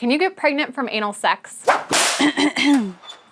Can you get pregnant from anal sex?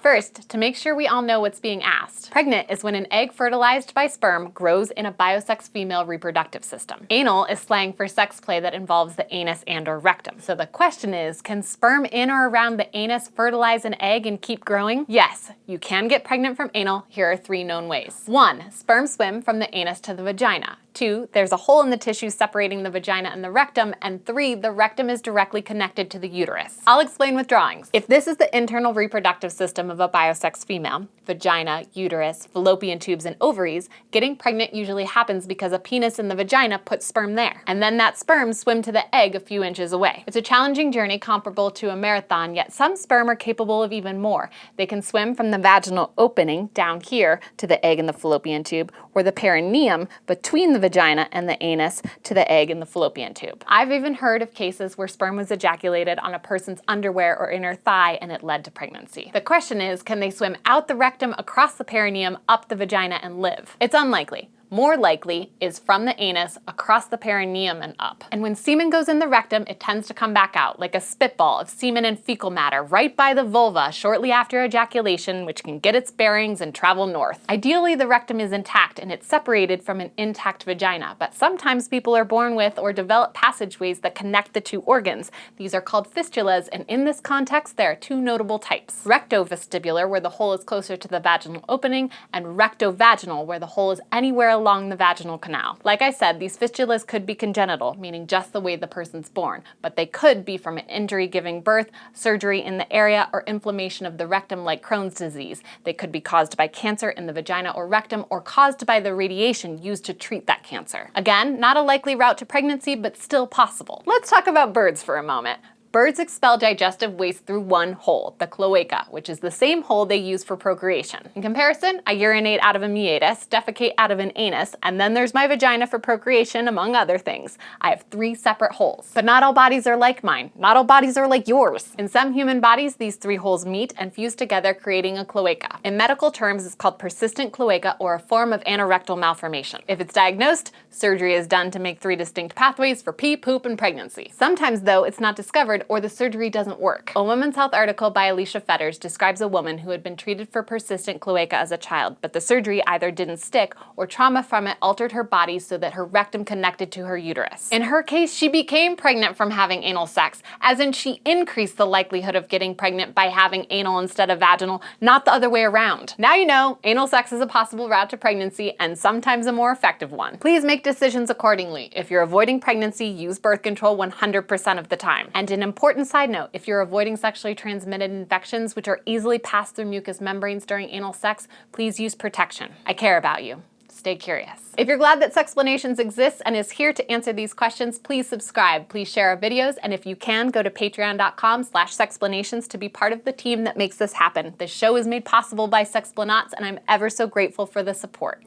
First, to make sure we all know what's being asked. Pregnant is when an egg fertilized by sperm grows in a biosex female reproductive system. Anal is slang for sex play that involves the anus and/or rectum. So the question is, can sperm in or around the anus fertilize an egg and keep growing? Yes, you can get pregnant from anal. Here are 3 known ways. 1. Sperm swim from the anus to the vagina. 2. There's a hole in the tissue separating the vagina and the rectum. And 3. The rectum is directly connected to the uterus. I'll explain with drawings. If this is the internal reproductive system of a biosex female, vagina, uterus, fallopian tubes, and ovaries, getting pregnant usually happens because a penis in the vagina puts sperm there. And then that sperm swim to the egg a few inches away. It's a challenging journey comparable to a marathon, yet some sperm are capable of even more. They can swim from the vaginal opening down here to the egg in the fallopian tube, or the perineum between the vagina and the anus to the egg in the fallopian tube. I've even heard of cases where sperm was ejaculated on a person's underwear or inner thigh and it led to pregnancy. The question is, can they swim out the rectum, across the perineum, up the vagina, and live? It's unlikely. More likely is from the anus, across the perineum, and up. And when semen goes in the rectum, it tends to come back out like a spitball of semen and fecal matter right by the vulva shortly after ejaculation, which can get its bearings and travel north. Ideally, the rectum is intact and it's separated from an intact vagina, but sometimes people are born with or develop passageways that connect the 2 organs. These are called fistulas, and in this context, there are 2 notable types. Rectovestibular, where the hole is closer to the vaginal opening, and rectovaginal, where the hole is anywhere along the vaginal canal. Like I said, these fistulas could be congenital, meaning just the way the person's born, but they could be from an injury giving birth, surgery in the area, or inflammation of the rectum like Crohn's disease. They could be caused by cancer in the vagina or rectum, or caused by the radiation used to treat that cancer. Again, not a likely route to pregnancy, but still possible. Let's talk about birds for a moment. Birds expel digestive waste through one hole, the cloaca, which is the same hole they use for procreation. In comparison, I urinate out of a meatus, defecate out of an anus, and then there's my vagina for procreation, among other things. I have 3 separate holes. But not all bodies are like mine. Not all bodies are like yours. In some human bodies, these 3 holes meet and fuse together, creating a cloaca. In medical terms, it's called persistent cloaca, or a form of anorectal malformation. If it's diagnosed, surgery is done to make 3 distinct pathways for pee, poop, and pregnancy. Sometimes, though, it's not discovered or the surgery doesn't work. A Women's Health article by Alicia Fetters describes a woman who had been treated for persistent cloaca as a child, but the surgery either didn't stick or trauma from it altered her body so that her rectum connected to her uterus. In her case, she became pregnant from having anal sex, as in she increased the likelihood of getting pregnant by having anal instead of vaginal, not the other way around. Now you know, anal sex is a possible route to pregnancy and sometimes a more effective one. Please make decisions accordingly. If you're avoiding pregnancy, use birth control 100% of the time. And an important side note, if you're avoiding sexually transmitted infections which are easily passed through mucous membranes during anal sex, please use protection. I care about you. Stay curious. If you're glad that Sexplanations exists and is here to answer these questions, please subscribe, please share our videos, and if you can, go to patreon.com/sexplanations to be part of the team that makes this happen. This show is made possible by Sexplanauts, and I'm ever so grateful for the support.